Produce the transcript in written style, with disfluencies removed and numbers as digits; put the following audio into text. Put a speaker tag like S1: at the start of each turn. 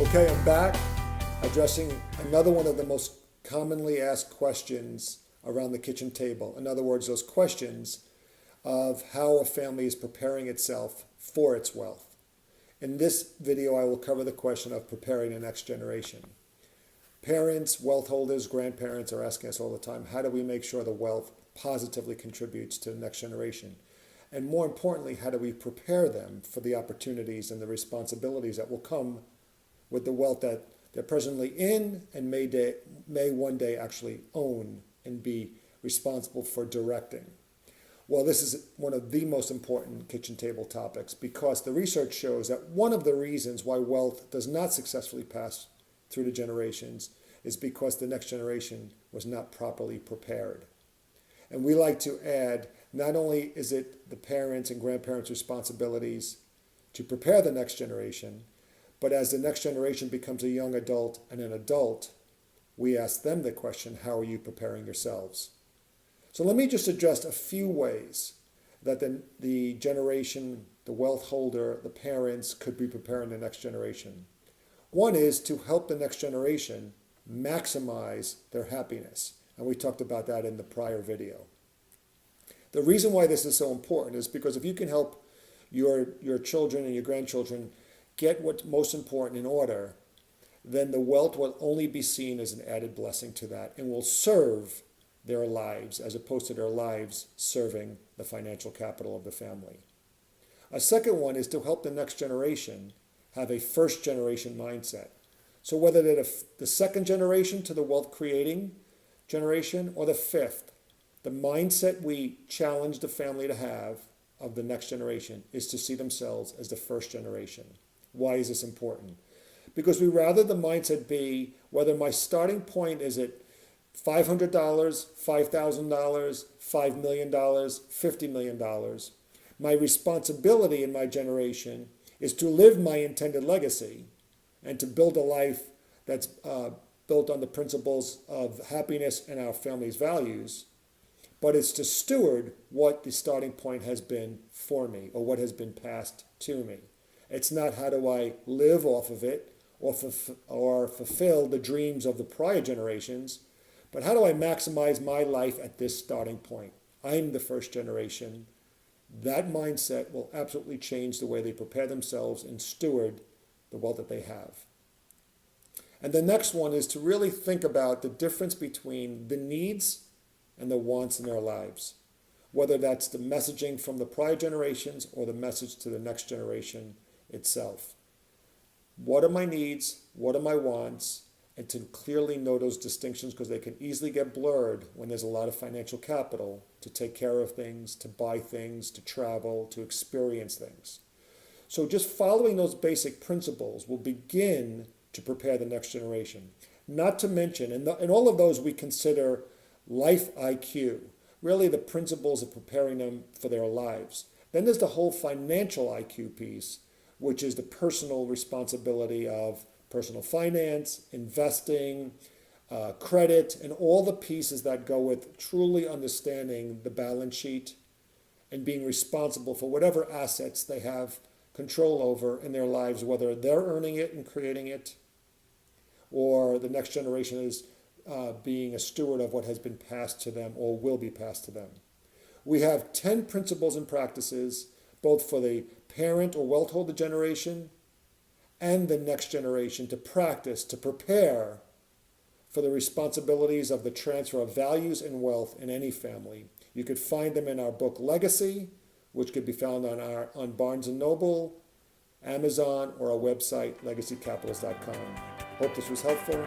S1: Okay, I'm back addressing another one of the most commonly asked questions around the kitchen table. In other words, those questions of how a family is preparing itself for its wealth. In this video, I will cover the question of preparing the next generation. Parents, wealth holders, grandparents are asking us all the time, how do we make sure the wealth positively contributes to the next generation? And more importantly, how do we prepare them for the opportunities and the responsibilities that will come with the wealth that they're presently in and may one day actually own and be responsible for directing? Well, this is one of the most important kitchen table topics because the research shows that one of the reasons why wealth does not successfully pass through the generations is because the next generation was not properly prepared. And we like to add, not only is it the parents' and grandparents' responsibilities to prepare the next generation, but as the next generation becomes a young adult and an adult, we ask them the question, how are you preparing yourselves? So let me just address a few ways that the generation, the wealth holder, the parents could be preparing the next generation. One is to help the next generation maximize their happiness. And we talked about that in the prior video. The reason why this is so important is because if you can help your children and your grandchildren get what's most important in order, then the wealth will only be seen as an added blessing to that and will serve their lives as opposed to their lives serving the financial capital of the family. A second one is to help the next generation have a first generation mindset. So whether they're the second generation to the wealth creating generation or the fifth, the mindset we challenge the family to have of the next generation is to see themselves as the first generation. Why is this important? Because we rather the mindset be whether my starting point is at $500, $5,000, $5 million, $50 million. My responsibility in my generation is to live my intended legacy and to build a life that's built on the principles of happiness and our family's values, but it's to steward what the starting point has been for me or what has been passed to me. It's not how do I live off of it or fulfill the dreams of the prior generations, but how do I maximize my life at this starting point? I'm the first generation. That mindset will absolutely change the way they prepare themselves and steward the wealth that they have. And the next one is to really think about the difference between the needs and the wants in their lives, whether that's the messaging from the prior generations or the message to the next generation itself. What are my needs? What are my wants? And to clearly know those distinctions because they can easily get blurred when there's a lot of financial capital to take care of things, to buy things, to travel, to experience things. So just following those basic principles will begin to prepare the next generation. Not to mention, in all of those we consider life IQ, really the principles of preparing them for their lives. Then there's the whole financial IQ piece, which is the personal responsibility of personal finance, investing, credit, and all the pieces that go with truly understanding the balance sheet and being responsible for whatever assets they have control over in their lives, whether they're earning it and creating it, or the next generation is being a steward of what has been passed to them or will be passed to them. We have 10 principles and practices, both for the parent or wealth holder generation and the next generation to practice, to prepare for the responsibilities of the transfer of values and wealth in any family. You could find them in our book Legacy, which could be found on Barnes & Noble, Amazon, or our website, legacycapitals.com. Hope this was helpful.